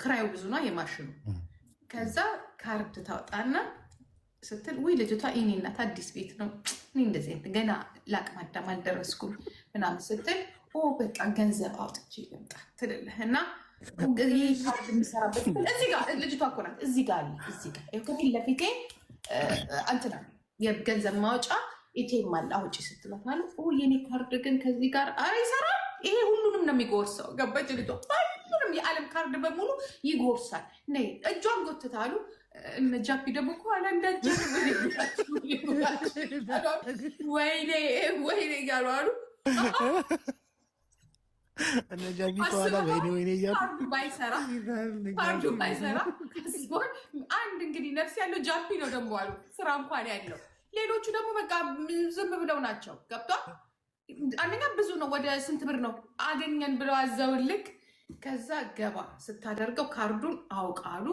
ክራዩ ብዙ ነው የማሽኑ። ከዛ ካርድ ታወጣና ስትል ውይ ልጅቷ የኔ እናት አዲስ ቤት ነው እኔ እንደዚህ ገና ለአቅመ አዳም አልደረስኩም ምናምን ስትል በቃ ገንዘብ አውጥቼ ልምጣ ትልልህ እና ይህ ካርድ የሚሰራበት እዚህ ጋር ልጅቷ እኮ ናት። እዚህ ጋር አለ እዚህ ጋር ከፊት ለፊቴ እንትና የገንዘብ ማውጫ ኢቴም አለ አውጪ ስትላት ማለት የኔ ካርድ ግን ከዚህ ጋር ይሰራል። ይሄ ሁሉንም ነው የሚጎርሰው። ገባች ልጅቷ? ሁሉንም የዓለም ካርድ በሙሉ ይጎርሳል። እጇን ጎትታሉ። እነ ጃፒ ደግሞ ከኋላ እንዳንጀር ወይኔ ወይኔ እያሉ አሉ። እነ ጃፒ ከኋላ ወይኔ እያሉ ካርዱ ባይሰራ አንድ እንግዲህ ነፍስ ያለው ጃፒ ነው ደግሞ አሉ። ስራ እንኳን ያለው ሌሎቹ ደግሞ በቃ ዝም ብለው ናቸው። ገብቷል? አንደኛ ብዙ ነው። ወደ ስንት ብር ነው አገኘን ብለው አዘውልክ። ከዛ ገባ ስታደርገው ካርዱን አውቃሉ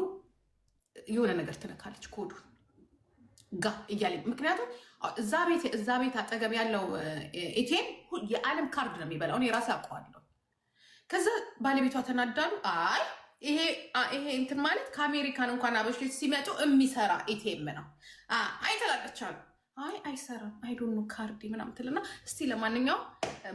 የሆነ ነገር ትነካለች ኮዱ ጋ እያለ ምክንያቱም እዛ ቤት አጠገብ ያለው ኤቲኤም የዓለም ካርድ ነው የሚበላው። እኔ ራሴ አውቀዋለሁ። ከዛ ባለቤቷ ተናዳሉ። ይሄ እንትን ማለት ከአሜሪካን እንኳን አበሾች ሲመጡ የሚሰራ ኤቲኤም ነው አይተላለቻሉ። አይሰራም አይዶኖ ካርድ ምናምን ትልና እስቲ ለማንኛውም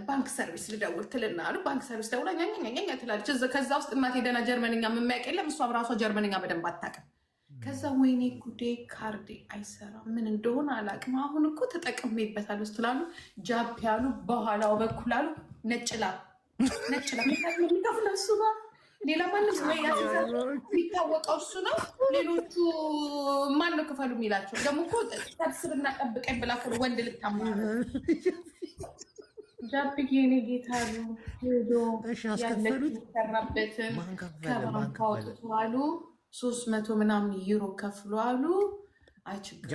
ባንክ ሰርቪስ ልደውል ትልና አሉ። ባንክ ሰርቪስ ደውላ ኛኛኛ ትላለች። ከዛ ውስጥ እናቴ ደህና ጀርመንኛ የማያውቅ የለም። እሷም ራሷ ጀርመንኛ በደንብ አታውቅም። ከዛ ወይኔ ጉዴ ካርዴ አይሰራም ምን እንደሆነ አላውቅም። አሁን እኮ ተጠቅሜበታለሁ ስትላሉ ጃፕ ያሉ በኋላው በኩል አሉ ነጭ ላም የሚከፍለው እሱ ነው። ሌላ ማንም የሚታወቀው እሱ ነው። ሌሎቹ ማን ነው ክፈሉ የሚላቸው? ደግሞ እኮ ሰብስብና ጠብቀኝ ብላ ወንድ ልታማ ጃፕዬ የኔ ጌታ ነው ሄዶ ያለሰራበትን ከባንክ አውጥቶ አሉ 300 ምናምን ዩሮ ከፍሎ አሉ። አይችግር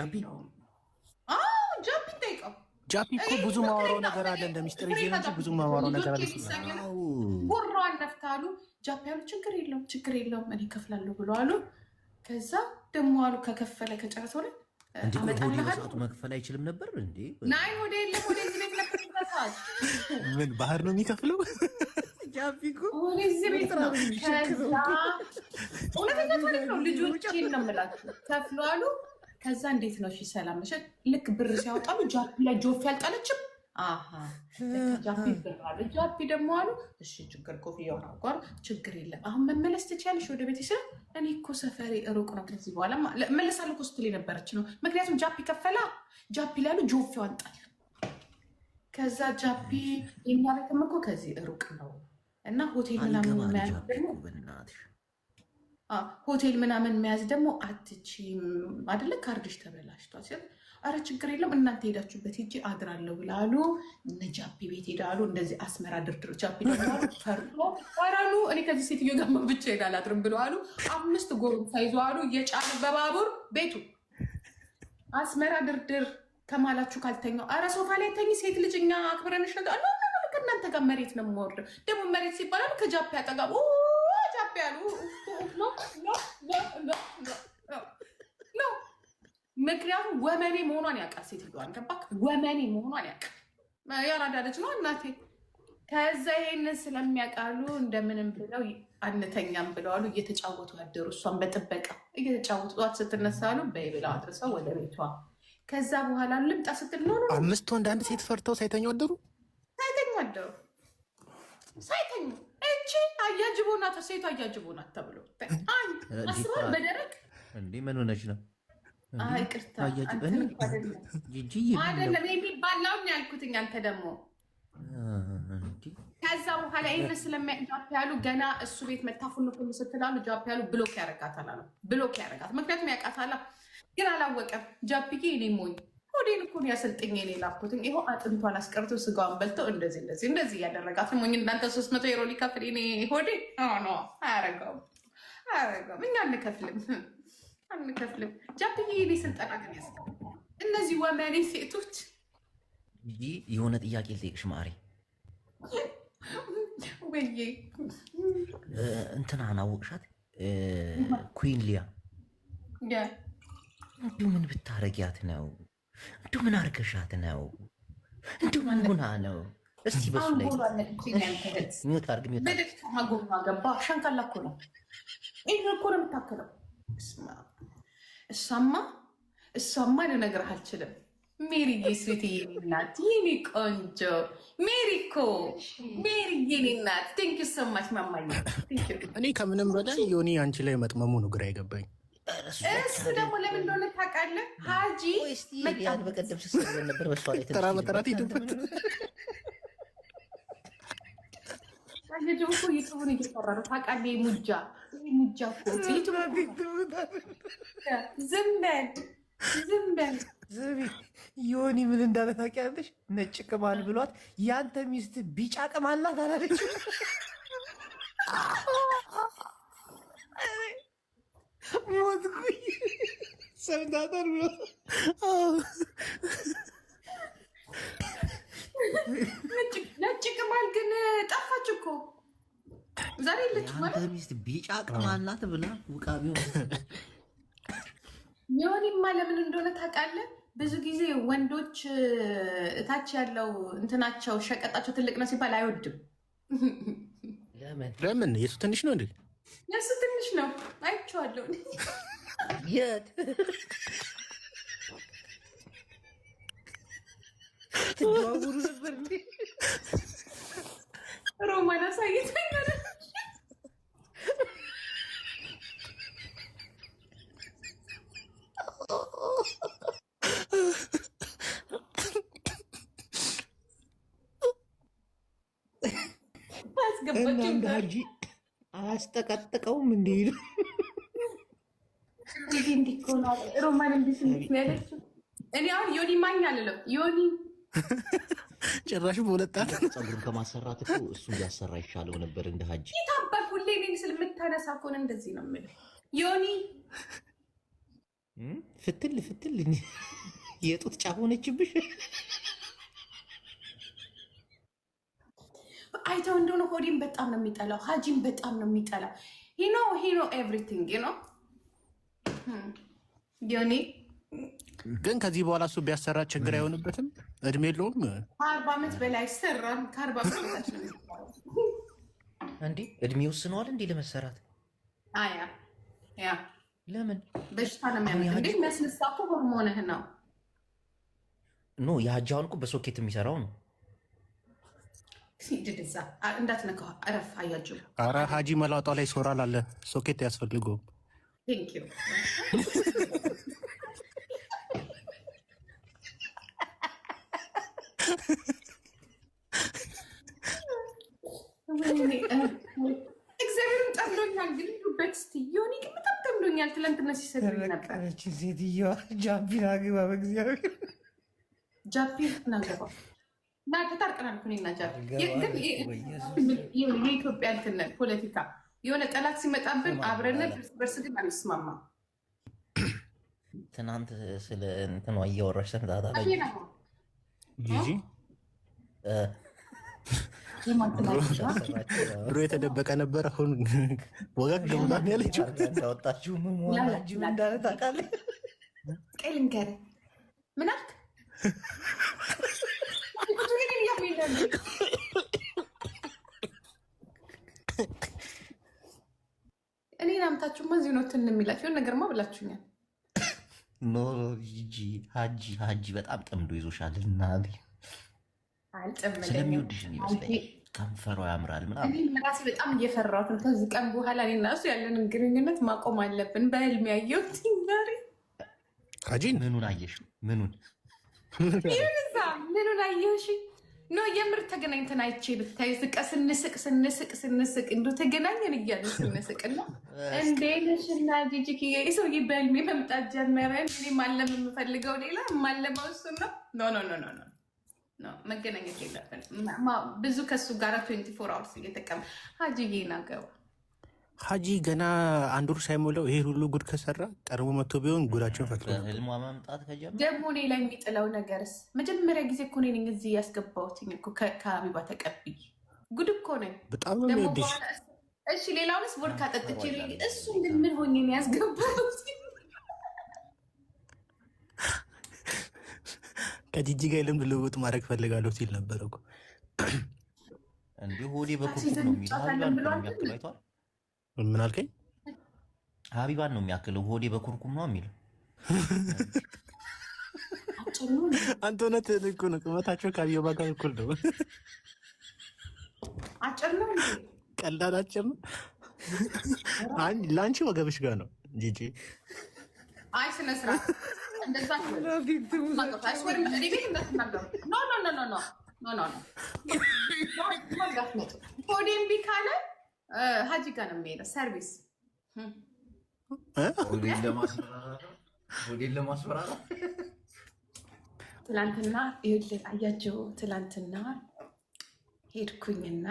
ጃፒ ጠይቀው። ጃፒ እኮ ብዙ ማወራው ነገር አለ እንደ ሚስጥር ይዤ እንጂ ብዙ ማወራው ነገር አለ። ጉሮ አለፍታሉ። ጃፒ ያሉ ችግር የለውም እኔ ከፍላለሁ ብሎ አሉ። ከዛ ደግሞ አሉ ከከፈለ ከጨረሰ ወደ ሰዓቱ መክፈል አይችልም ነበር እንዴ? ናይ ወደ የለም ወደ እዚህ ቤት ነበር ሰዓት ምን ባህር ነው የሚከፍለው? ጃፒ እኮ ወደ እዚህ ቤት ነው። ከዛ እውነተኛ ታሪክ ነው። ልጆቼን ነው የምላችሁ ከፍሎ አሉ። ከዛ እንዴት ነው? እሺ ሰላም ነሽ? ልክ ብር ሲያወጣሉ ጃፒ ላይ ጆፍ ያልጣለችም። ጃፒ ብር አለ። ጃፒ ደግሞ አሉ እሺ ችግር ኮፍያውን አውቋል። ችግር የለም አሁን መመለስ ትችያለሽ ወደ ቤት ይችላል። እኔ እኮ ሰፈሬ ሩቅ ነው ከዚህ በኋላ መለሳለሁ እኮ ስትል የነበረች ነው። ምክንያቱም ጃፒ ከፈላ ጃፒ ላሉ ጆፍ ያወጣል። ከዛ ጃፒ የኛ ቤትም እኮ ከዚህ ሩቅ ነው እና ሆቴል ምናምን መያዝ ደግሞ አትችም አይደለ? ካርድሽ ተበላሽቷል ሲል አረ ችግር የለም እናንተ ሄዳችሁበት ሂጂ አድራለሁ ብላሉ። እነ ጃፒ ቤት ሄዳሉ። እንደዚህ አስመራ ድርድር ጃፒ ደግሞ ፈርቶ አራሉ እኔ ከዚህ ሴትዮ ጋር ብቻ ሄዳል አድርም ብሎ አሉ። 5 ጎረምሳ ይዞ አሉ እየጫኑ በባቡር ቤቱ አስመራ ድርድር ከማላችሁ ካልተኛው አረ ሶፋ ላይ ተኝ ሴት ልጅ እኛ አክብረንሽ ነው አሉ። ከእናንተ ጋር መሬት ነው የምወርደው። ደግሞ መሬት ሲባላሉ ከጃፒ አጠጋቡ ጃፒ ያሉ ነው። ምክንያቱም ወመኔ መሆኗን ያውቃል። ሴትዮዋን ገባክ? ወመኔ መሆኗን ያውቃል። ያራዳ ልጅ ነው እናቴ። ከዛ ይሄንን ስለሚያውቃሉ እንደምንም ብለው አንተኛም ብለዋሉ። እየተጫወቱ ያደሩ እሷን በጥበቃ እየተጫወቱ ጠዋት ስትነሳሉ በይ ብለው አድርሰው ወደ ቤቷ። ከዛ በኋላ ልምጣ ስትል ነው 5 ወንድ 1 ሴት ፈርተው ሳይተኙ አደሩ። ሳይተኙ እቺ አያጅቦ ናት፣ ሴቷ አያጅቦ ናት ተብሎ አስበው በደረቅ እንዴ ምን ሆነች ነው? ይቅርታ አይደለም የሚባላውን ያልኩትኝ አንተ ደግሞ። ከዛ በኋላ ይህን ስለሚያጃፕ ያሉ ገና እሱ ቤት መታፉን ሁሉ ስትላሉ ጃፕ ያሉ ብሎክ ያረጋታል አሉ። ብሎክ ያረጋት ምክንያቱም ያውቃታላ፣ ግን አላወቀም። ጃፕዬ እኔ ሞኝ ሆዴን እኮ ያሰልጥኝ እኔ ላኩትኝ። ይኸው አጥንቷን አስቀርቶ ስጋዋን በልተው እንደዚህ እያደረጋት ሞኝ። እናንተ 300 ዩሮ ሊከፍል እኔ ሆዴ ኖ አያረገውም። እኛ አንከፍልም። ጃፕዬ እኔ ስልጠና ግን ያስ እነዚህ ወመኔ ሴቶች የሆነ ጥያቄ ልጠይቅሽ ማሪ። ወይዬ እንትናን አወቅሻት? ኩዊን ሊያ እንዲሁ ምን ብታረጊያት ነው? እንዲሁ ምን አርገሻት ነው? እንዲሁ ምን ሆና ነው? እስቲ በሱ ላይ ሚዩት አርግ። ገባ ሸንካላ እኮ ነው ይሄ እኮ ነው የምታከለው። እሷማ ልነግርህ አልችልም። ሜሪዬ ስዊትዬ ናት የኔ ቆንጆ ሜሪ የኔ ናት። ቴንክ ዩ ሶ ማች ማማዬ። እኔ ከምንም በላይ ዮኒ አንቺ ላይ መጥመሙ ነው ግራ የገባኝ። እሱ ደግሞ ለምን እንደሆነ ታውቃለህ? ሀጂ በቀደም ስሰበን ነበር በሷ ላይ ተራ በተራት ሄዱበት ልጅ እኮ ዩቱቡን እየሰራ ነው ታውቃለህ? ሙጃ እኮ ዝም በል ዮኒ ምን እንዳለ ታውቂያለሽ? ነጭ ቅማል ብሏት ያንተ ሚስት ቢጫ ቅማል ናት አላለችም? ሞትኩኝ። ሰምታታል ብሎ ነጭ ቅማል ግን ጠፋች እኮ ዛሬ የለችም ማለት ያንተ ሚስት ቢጫ ቅማል ናት ብላ ውቃቢ ዮኒማ ለምን እንደሆነ ታውቃለህ? ብዙ ጊዜ ወንዶች እታች ያለው እንትናቸው ሸቀጣቸው ትልቅ ነው ሲባል አይወድም። ለምን? የሱ ትንሽ ነው እንዴ? የሱ ትንሽ ነው አይቼዋለሁ። የት ትደዋውሩ ነበር እንዴ? ሮማን አሳይተኝ ማለት እናንተ ሀጂ አያስጠቀጥቀውም እንዴ? ሮማን እንዲህ ያለችው እኔ አሁን ዮኒ ማኝ አልለው ዮኒ ጭራሽ በሁለታት ፀጉሩን ከማሰራት እኮ እሱ እያሰራ ይሻለው ነበር እንደ ሀጂ። የታባል ሁሌ እኔን ስለምታነሳ ከሆነ እንደዚህ ነው የምልህ። ዮኒ ፍትል የጡት ጫፍ ሆነችብሽ። አይተው እንደሆነ ሆዲን በጣም ነው የሚጠላው፣ ሀጂን በጣም ነው የሚጠላው። ሂኖ ኤቭሪቲንግ ዮኒ ግን ከዚህ በኋላ እሱ ቢያሰራ ችግር አይሆንበትም? እድሜ የለውም። 40 ዓመት በላይ ሰራም ከ40 ዓመት በታች ነው እንዴ? እድሜ ወስነዋል እንዴ ለመሰራት? ያ ለምን በሽታ ነው የሚያመጣው እንዴ? የሚያስነሳ እኮ ሆርሞንህ ነው። ኖ የሀጃውን እኮ በሶኬት የሚሰራው ነው። ሲድድዛ እንዳትነካው እረፍ። አያችሁ ኧረ ሀጂ መላውጣው ላይ ሶራል አለ። ሶኬት ያስፈልገው። ቴንክ ዩ እግዚአብሔርን ጠምዶኛል። ግን በት ስ ዮኒ ግን በጣም ጠምዶኛል። ትላንትና ሲሰድብ ነበር። ሴትዮዋ ጃፒን አግባ በእግዚአብሔር ጃፒን ናገባ እና ተታርቀናል እኮ እኔና ጃፒ። ግን የኢትዮጵያ እንትን ፖለቲካ የሆነ ጠላት ሲመጣብን አብረን በርስ ግን አንስማማም። ትናንት ስለ እንትኗ እያወራሽ ሰምታታ ላይ ድሮ የተደበቀ ነበር። አሁን ወጋግ ደምዳ ያለችው እንዳወጣችሁ ምንጅ እንዳለ ታውቃለህ። ቀይ ልንገርህ ምን አልክ? እኔን አምታችሁማ እዚህ ነው ትን የሚላችሁ ነገርማ ብላችሁኛል። ኖ ሀጂ በጣም ጠምዶ ይዞሻል እና ስለሚወድሽ ይመስለኛል። ከንፈሯ ያምራል ምናምን። ራሴ በጣም እየፈራሁት ነው። ከዚህ ቀን በኋላ እኔ እና እሱ ያለንን ግንኙነት ማቆም አለብን። በህልሜ ያየሁት ዛሬ ሀጂን ምኑን አየሽ? ምኑን አየሽ? ኖ የምር ተገናኝተን አይቼ ብታይ ዝቀ ስንስቅ እንዶ ተገናኘን እያሉ ስንስቅና እንዴ ነሽና ጂጂክ የሰውዬ በህልሜ መምጣት ጀመረን። እኔ ማለም የምፈልገው ሌላ ማለማው እሱ ነው። ኖ መገናኘት የለብንም። ብዙ ከሱ ጋር 24 አወርስ እየተቀመ ሀጂዬ ናገባ ሀጂ ገና አንድ ወር ሳይሞላው ይሄ ሁሉ ጉድ ከሰራ ቀርቦ መጥቶ ቢሆን ጉዳቸውን ፈጥሮ ህልሟ መምጣት ከጀመረ ደግሞ እኔ ላይ የሚጥለው ነገርስ መጀመሪያ ጊዜ እኮ ነኝ እዚህ ያስገባሁትኝ እኮ ከአቢባ ተቀብዬ ጉድ እኮ ነኝ። በጣም ነው የሚወድሽ። እሺ ሌላውንስ ቦድካ ጠጥቼ እሱ ግን ምን ሆኜ ነው ያስገባሁት? ከጂጂ ጋር ልምድ ልውውጥ ማድረግ ፈልጋለሁ ሲል ነበረ እኮ እንዲሁ ሆዴ በኩል ነው የሚለው። ምን አልከኝ? ሀቢባን ነው የሚያክለው። ሆዴ በኩርኩም ነው የሚለው። አንተ እውነትህን እኮ ነው። ቁመታቸው ከሀቢባ ጋር እኩል ነው። አጭር ነው እንዴ? ቀላል አጭር ነው። ለአንቺ ወገብሽ ጋር ነው ጂጂ። አይ ስነ ስርዓት እንደዛ ሆዴ እምቢ ካለ ሀጂ ጋር ነው የሚሄደው ሰርቪስ ሆዴን ለማስፈራራት። ትላንትና ይኸውልህ አያቸው፣ ትላንትና ሄድኩኝና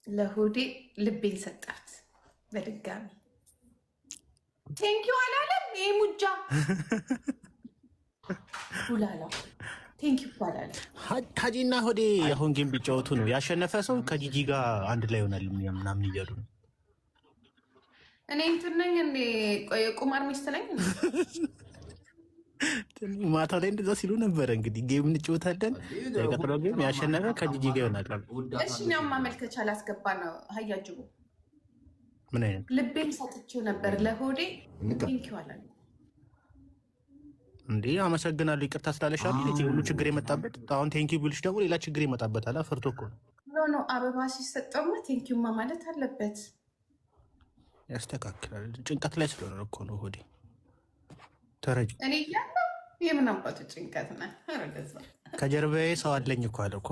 ለሆዴ ልቤን ሰጣት በድጋሚ። ቴንኪው አላለም። ይሄ ሙጃ ሁላላ ቴንኪው አላለም። ሀጂና ሆዴ አሁን ጌም ቢጫወቱ ነው ያሸነፈ ሰው ከጂጂ ጋር አንድ ላይ ይሆናል ምናምን እያሉ ነው። እኔ እንትን ነኝ እንዴ? ቁማር ሚስት ነኝ። ማታ ላይ እንደዛ ሲሉ ነበረ። እንግዲህ ጌም እንጫወታለን፣ ቀጥሎ ጌም ያሸነፈ ከጂጂ ጋር ይሆናል። እሺ እኛም ማመልከቻ ላስገባ ነው። ሀያጅቡ ምን አይነት ልቤን ሰጥቼው ነበር ለሆዴ ቴንኪው አላለ እንዴ? አመሰግናለሁ ይቅርታ ስላለሻል እዚህ ሁሉ ችግር የመጣበት አሁን ቴንኪው ብልሽ ደግሞ ሌላ ችግር ይመጣበታል። ፈርቶ እኮ ኖ አበባ ሲሰጠውማ ቴንኪውማ ማለት አለበት። ያስተካክላል። ጭንቀት ላይ ስለሆነ እኮ ነው ሆዴ ተረጅ። እኔ እያለሁ የምን አባቱ ጭንቀት ነ ከጀርባዬ ሰው አለኝ እኮ አለ እኮ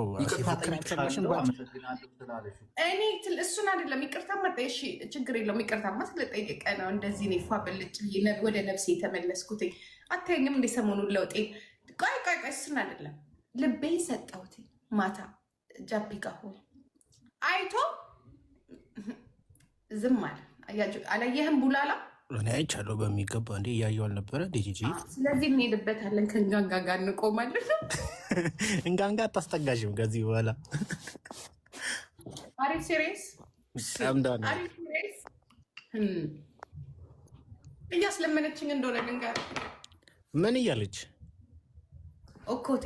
እኔ እሱን አይደለም ይቅርታ መጣ። እሺ ችግር የለውም ይቅርታማ ስለጠየቀ ነው እንደዚህ እኔ ፏ ብልጭ ወደ ነፍሴ የተመለስኩት። አታየኝም እንደ ሰሞኑን ለውጤ። ቆይ እሱን አይደለም ልቤን ሰጠሁት። ማታ ጃፒ ጋር ሆኖ አይቶ ዝም አለ። አላየህም ቡላላ? እኔ አይቻለሁ በሚገባ። እንዴ እያየሁ አልነበረ ጂጂ? ስለዚህ እንሄድበታለን። ከእንጋንጋ ጋር እንቆማለን። እንጋንጋ አታስጠጋሽም ከዚህ በኋላ። አሪፍ ሲሪየስ እያስለመነችኝ እንደሆነ ልንገር። ምን እያለች ኦኮቴ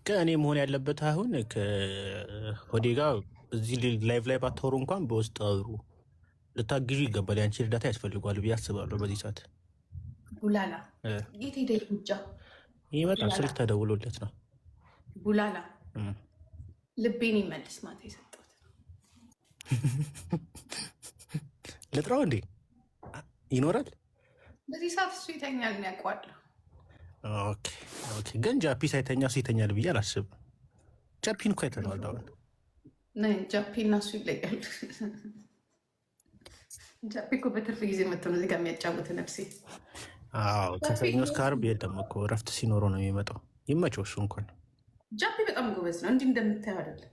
ከእኔ መሆን ያለበት አሁን ከሆዴ ጋር እዚህ ላይቭ ላይ ባታወሩ እንኳን በውስጥ አውሩ። ልታግዙ ይገባል። ያንቺ እርዳታ ያስፈልጓል ብዬ አስባለሁ። በዚህ ሰዓት ቡላላ የት ሄደ? ጉጃ ይመጣል። ስልክ ተደውሎለት ነው። ቡላላ ልቤን ይመልስ። ማታ የሰጠሁት ልጥራው እንዴ? ይኖራል በዚህ ሰዓት እሱ ይተኛል ነው ያውቀዋለሁ። ኦኬ ግን ጃፒ ሳይተኛ እሱ ይተኛል ብዬ አላስብም። ጃፒን እኮ አይተነዋል። አሁን ጃፒ እና እሱ ይለያሉ። ጃፒ እኮ በትርፍ ጊዜ መጥቶ ነው እዚህ ጋር የሚያጫውት ነፍሴ። ከሰኞ እስከ ዓርብ የለም እኮ እረፍት ሲኖረው ነው የሚመጣው። ይመቸው እሱ እንኳን። ጃፒ በጣም ጎበዝ ነው። እንዲህ እንደምታየው አይደለም።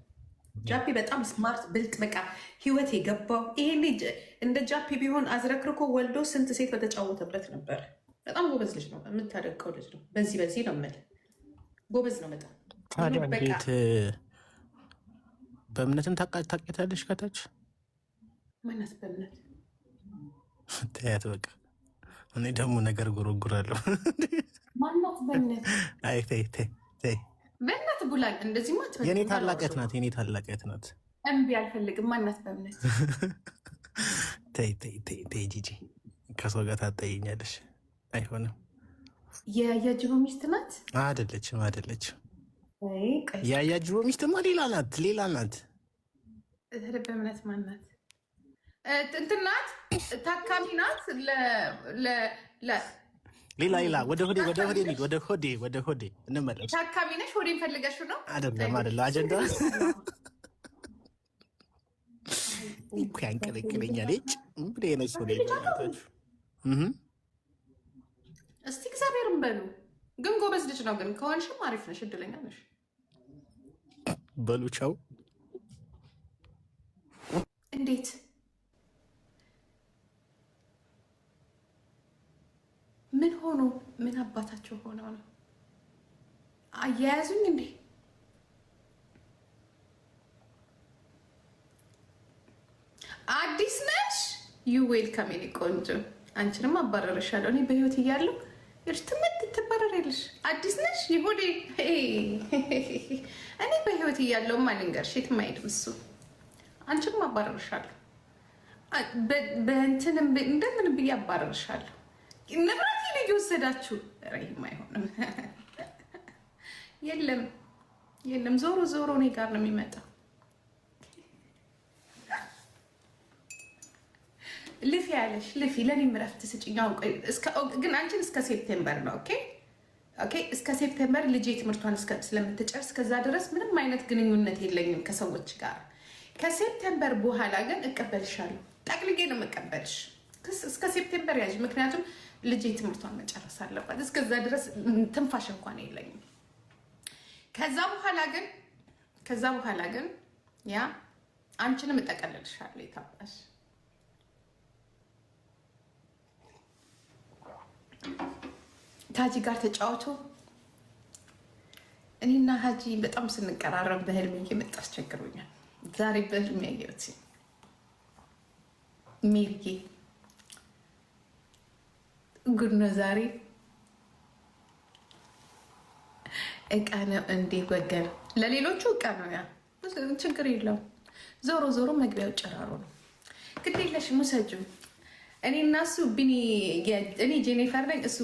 ጃፒ በጣም ስማርት ብልጥ፣ በቃ ህይወት የገባው ይሄኔ እንደ ጃፒ ቢሆን አዝረክርኮ ወልዶ ስንት ሴት በተጫወተበት ነበር። በጣም ጎበዝ ልጅ ነው። የምታደቀው ልጅ ነው። በዚህ ነው የምልህ። ጎበዝ ነው በጣም። ታዲያ እንዴት በእምነትን ታውቂያታለሽ? ከታች ማናት በእምነት? ተያት በቃ። እኔ ደግሞ ነገር ጎረጉራለሁ። ማናት በእምነት? አይ ተይ በእናት ቡላል እንደዚህ ማት የኔ ታላቀት ናት። የኔ ታላቀት ናት። እምቢ አልፈልግም። ማናት በእምነት? ተይ ጂጂ፣ ከሰው ጋር ታጠይኛለሽ። አይሆንም። የያጅቦ ሚስት ናት? አይደለችም። የያጅቦ ሚስትማ ሌላ ናት። በእምነት ማናት? እንትን ናት፣ ታካሚ ናት። ሌላ ወደ ሆዴ እንመለስ። ታካሚ ነሽ? ሆዴን ፈልገሽው ነው? አይደለም አጀንዳ እኮ ያንቀለቅለኛል። ነች እስቲ እግዚአብሔርን በሉ። ግን ጎበዝ ልጅ ነው። ግን ከሆንሽም አሪፍ ነሽ፣ እድለኛ ነሽ። በሉ ቻው። እንዴት ምን ሆኖ ምን አባታቸው ሆነው ነው አያያዙኝ እንዴ? አዲስ ነሽ? ዩ ዌልካም የኔ ቆንጆ። አንቺንም አባረርሻለሁ። እኔ በህይወት እያለሁ ትምህርት ትባረሪያለሽ። አዲስ ነሽ? ይሁዴ እኔ በህይወት እያለሁ ማልንገርሽ የትም አይሄድም እሱ። አንቺንም አባረርሻለሁ። በእንትንም እንደምን ብዬ አባረርሻለሁ። ንብረት ላይ እየወሰዳችሁ ረሂም አይሆንም። የለም ዞሮ ዞሮ እኔ ጋር ነው የሚመጣው። ልፊ ያለሽ ልፊ ለኔም እረፍት ስጭኝ። ግን አንቺን እስከ ሴፕቴምበር ነው ኦኬ እስከ ሴፕቴምበር ልጄ ትምህርቷን ስለምትጨርስ ከዛ ድረስ ምንም አይነት ግንኙነት የለኝም ከሰዎች ጋር። ከሴፕቴምበር በኋላ ግን እቀበልሻለሁ። ጠቅልጌ ነው የምቀበልሽ። እስከ ሴፕቴምበር ያዥ። ምክንያቱም ልጄ ትምህርቷን መጨረስ አለባት። እስከዛ ድረስ ትንፋሽ እንኳን የለኝም። ከዛ በኋላ ግን ያ አንቺንም እጠቀልልሻለሁ። የታባሽ ታጂ ጋር ተጫወቱ። እኔና ሀጂ በጣም ስንቀራረብ በህልም እየመጣ አስቸግሮኛል። ዛሬ በህልም ያየሁት ሚርጌ ጉድ ነው። ዛሬ እቃ ነው እንዴ ወገን? ለሌሎቹ እቃ ነው፣ ያ ችግር የለውም። ዞሮ ዞሮ መግቢያው ጭራሮ ነው። ግድ የለሽም ውሰጂው። እኔ እና እሱ እኔ ጄኒፈር ነኝ፣ እሱ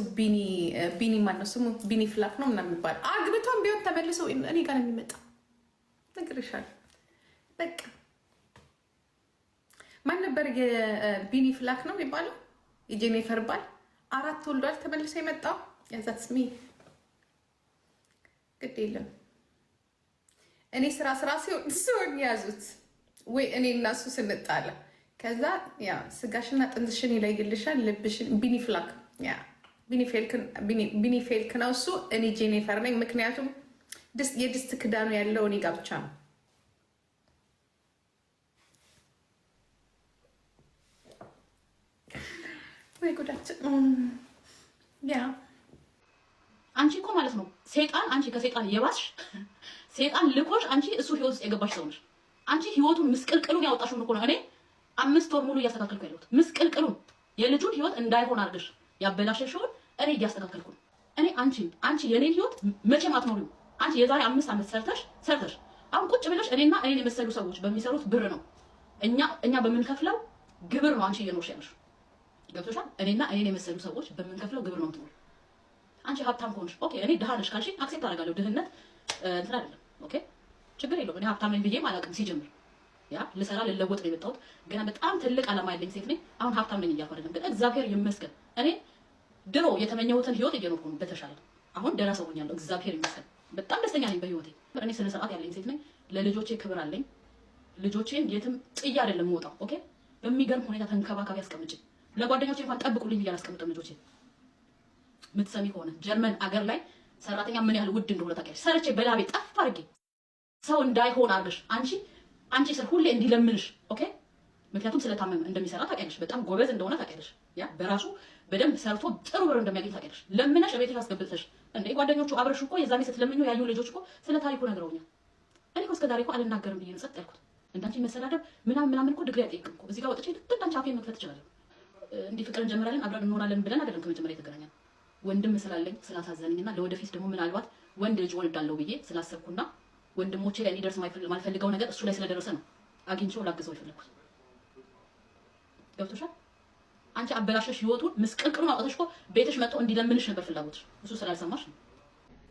ቢኒ ማነው ስሙ? ቢኒ ፍላክ ነው ምናምን የሚባለው። አግብቷን ቢሆን ተመልሶ እኔ ጋር ነው የሚመጣው። ነግሬሻለሁ። በቃ ማን ነበር? የቢኒ ፍላክ ነው የሚባለው የጄኒፈር ባል። 4 ወልዷል። ተመልሶ የመጣው ያዛት ስሚ። ግድ የለም እኔ ስራ ሲሆን ያዙት ወይ እኔ እና እሱ ስንጣላ ከዛ ያ ስጋሽና ጥንትሽን ይለይልሻል። ልብሽን ቢኒፍላክ ያ ቢኒፌልክ ነው እሱ። እኔ ጄኒፈር ነኝ። ምክንያቱም የድስት ክዳኑ ያለው እኔ ጋር ብቻ ነው። ወይ ጉዳችን ያ አንቺ እኮ ማለት ነው ሰይጣን። አንቺ ከሰይጣን የባስሽ ሰይጣን ልኮሽ አንቺ እሱ ህይወት ውስጥ የገባሽ ሰው ነሽ። አንቺ ህይወቱን ምስቅልቅሉን ያወጣሽው እኮ ነው። እኔ 5 ወር ሙሉ እያስተካከልኩ ያለሁት ምስቅልቅሉን የልጁን ህይወት እንዳይሆን አድርገሽ ያበላሸሽውን እኔ እያስተካከልኩ ነው። እኔ አንቺ የኔን ህይወት መቼም አትኖሪው። አንቺ የዛሬ 5 ዓመት ሰርተሽ አሁን ቁጭ ብለሽ እኔና እኔን የመሰሉ ሰዎች በሚሰሩት ብር ነው እኛ በምንከፍለው ግብር ነው አንቺ እየኖርሽ ያለሽ። ገብቶሻል? እኔና እኔን የመሰሉ ሰዎች በምንከፍለው ግብር ነው የምትኖር። አንቺ ሀብታም ከሆንሽ ኦኬ፣ እኔ ድሃ ነሽ ካልሽ አክሴፕት አደርጋለሁ። ድህነት እንትን አይደለም ኦኬ፣ ችግር የለውም። እኔ ሀብታም ነኝ ብዬም አላውቅም ሲጀምር። ያ ልሰራ ልለወጥ ነው የመጣሁት። ገና በጣም ትልቅ ዓላማ ያለኝ ሴት ነኝ። አሁን ሀብታም ነኝ እያልኩ አይደለም፣ ግን እግዚአብሔር ይመስገን እኔ ድሮ የተመኘሁትን ህይወት እየኖርኩ ነው በተሻለ። አሁን ደህና ሰው ሆኛለሁ፣ እግዚአብሔር ይመስገን። በጣም ደስተኛ ነኝ በህይወቴ። እኔ ስነ ስርዓት ያለኝ ሴት ነኝ። ለልጆቼ ክብር አለኝ። ልጆቼን የትም ጥዬ አይደለም የምወጣው ኦኬ። በሚገርም ሁኔታ ተንከባካቢ አስቀምጬ ለጓደኞቼ እንኳን ጠብቁልኝ ብዬ አላስቀምጥም ልጆቼ። ምትሰሚ ከሆነ ጀርመን አገር ላይ ሰራተኛ ምን ያህል ውድ እንደሆነ ታውቂያለሽ። ሰርቼ በላቤ ጠፍ አድርጌ ሰው እንዳይሆን አድርገሽ አንቺ ስር ሁሌ እንዲለምንሽ ኦኬ። ምክንያቱም ስለታመመ እንደሚሰራ ታውቂያለሽ። በጣም ጎበዝ እንደሆነ ታውቂያለሽ። ያ በራሱ በደንብ ሰርቶ ጥሩ ብር እንደሚያገኝ ታውቂያለሽ። ለምነሽ እቤትሽ አስገብተሽ እንዴ ጓደኞቹ አብረሽ እኮ የዛኔ ስትለምኙ ያዩ ልጆች እኮ ስለ ታሪኩ ነግረውኛል። እኔ እኮ እስከዛሬ እኮ አልናገርም ብዬ ነው ጸጥ ያልኩት። እንዳንቺ መሰዳደብ ምናምን እኮ ድግሪ አይጠይቅም እኮ። እዚህ ጋር ወጥቼ እንዳንቺ አፌን መክፈት እችላለሁ። እንዲህ ፍቅር እንጀምራለን አብረን እንሆናለን ብለን አይደለም ከመጀመሪያ የተገናኘን። ወንድም ስላለኝ ስላሳዘነኝና ለወደፊት ደግሞ ምናልባት ወንድ ልጅ ወልዳለሁ ብዬ ስላሰብኩና ወንድሞቼ ላይ እንዲደርስ ማልፈልገው ነገር እሱ ላይ ስለደረሰ ነው አግኝቼው ላግዘው የፈለኩት። ገብቶሻል? አንቺ አበላሸሽ ህይወቱን ምስቅልቅሉን አውጥተሽ እኮ ቤትሽ መጥቶ እንዲለምንሽ ነበር ፍላጎትሽ። እሱ ስላልሰማሽ ነው።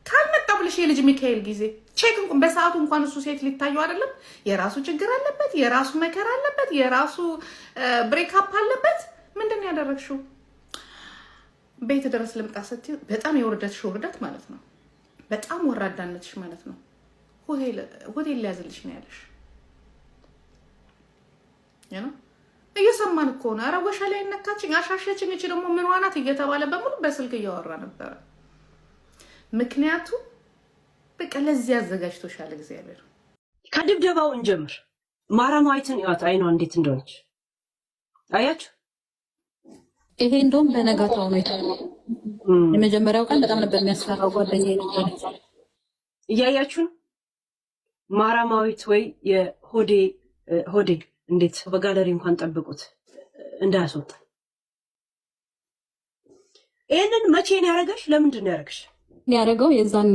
ካልመጣ ብለሽ የልጅ ሚካኤል ጊዜ ቼክ በሰዓቱ እንኳን እሱ ሴት ሊታየው አይደለም። የራሱ ችግር አለበት፣ የራሱ መከራ አለበት፣ የራሱ ብሬክአፕ አለበት። ምንድን ነው ያደረግሽው? ቤት ድረስ ልምጣ ስትይ በጣም የወረደትሽ ውርደት ማለት ነው። በጣም ወራዳነትሽ ማለት ነው። ሆቴል ሊያዝልሽ ነው ያለሽ። እየሰማን እኮ ነው። ኧረ ወሻ ላይ ነካችኝ፣ አሻሸችኝ፣ እቺ ደግሞ ምን ዋናት እየተባለ በሙሉ በስልክ እያወራ ነበረ። ምክንያቱም በቃ ለዚህ አዘጋጅቶሻል እግዚአብሔር። ከድብደባው እንጀምር። ማራማዊትን ያት አይኗ እንዴት እንደሆነች አያችሁ? ይሄ እንደውም በነጋታው ነው የታየው። የመጀመሪያው ቀን በጣም ነበር የሚያስፈራው። ጓደኛዬ ነበር እያያችሁ ማራማዊት ወይ የሆዴ እንዴት በጋለሪ እንኳን ጠብቁት እንዳያስወጣ። ይሄንን መቼ ነው ያደረገሽ? ለምንድን ነው ያደረገሽ? ያደረገው የዛኔ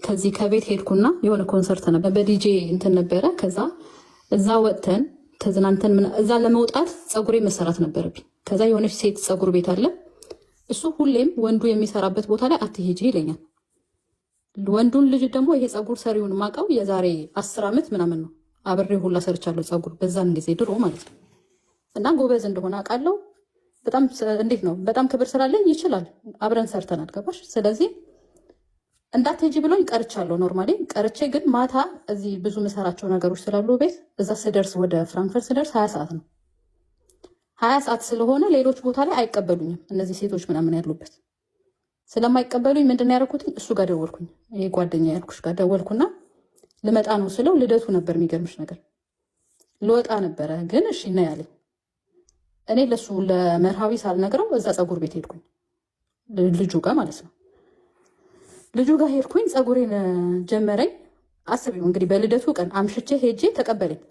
ከዚህ ከቤት ሄድኩና የሆነ ኮንሰርት ነበር በዲጄ እንትን ነበረ። ከዛ እዛ ወጥተን ተዝናንተን እዛ ለመውጣት ፀጉሬ መሰራት ነበረብኝ። ከዛ የሆነች ሴት ፀጉር ቤት አለ። እሱ ሁሌም ወንዱ የሚሰራበት ቦታ ላይ አትሄጂ ይለኛል። ወንዱን ልጅ ደግሞ ይሄ ፀጉር ሰሪውን ማቀው የዛሬ 10 ዓመት ምናምን ነው። አብሬ ሁላ ሰርቻለሁ ፀጉር በዛን ጊዜ ድሮ ማለት ነው። እና ጎበዝ እንደሆነ አውቃለሁ። በጣም እንዴት ነው በጣም ክብር ስላለኝ ይችላል። አብረን ሰርተናል። ገባሽ? ስለዚህ እንዳትሄጂ ብሎኝ ቀርቻለሁ። ኖርማሊ ቀርቼ ግን ማታ እዚህ ብዙ መሰራቸው ነገሮች ስላሉ ቤት እዛ ስደርስ ወደ ፍራንክፈርት ስደርስ 20 ሰዓት ነው። 20 ሰዓት ስለሆነ ሌሎች ቦታ ላይ አይቀበሉኝም። እነዚህ ሴቶች ምናምን ያሉበት ስለማይቀበሉኝ ምንድን ያደረኩትኝ እሱ ጋር ደወልኩኝ። ይሄ ጓደኛ ያልኩሽ ጋር ደወልኩና ልመጣ ነው ስለው ልደቱ ነበር። የሚገርምሽ ነገር ልወጣ ነበረ ግን እሺ እና ያለኝ እኔ ለሱ ለመርሃዊ ሳልነግረው እዛ ፀጉር ቤት ሄድኩኝ። ልጁ ጋር ማለት ነው። ልጁ ጋር ሄድኩኝ። ፀጉሬን ጀመረኝ። አስቢው እንግዲህ በልደቱ ቀን አምሽቼ ሄጄ ተቀበለኝ።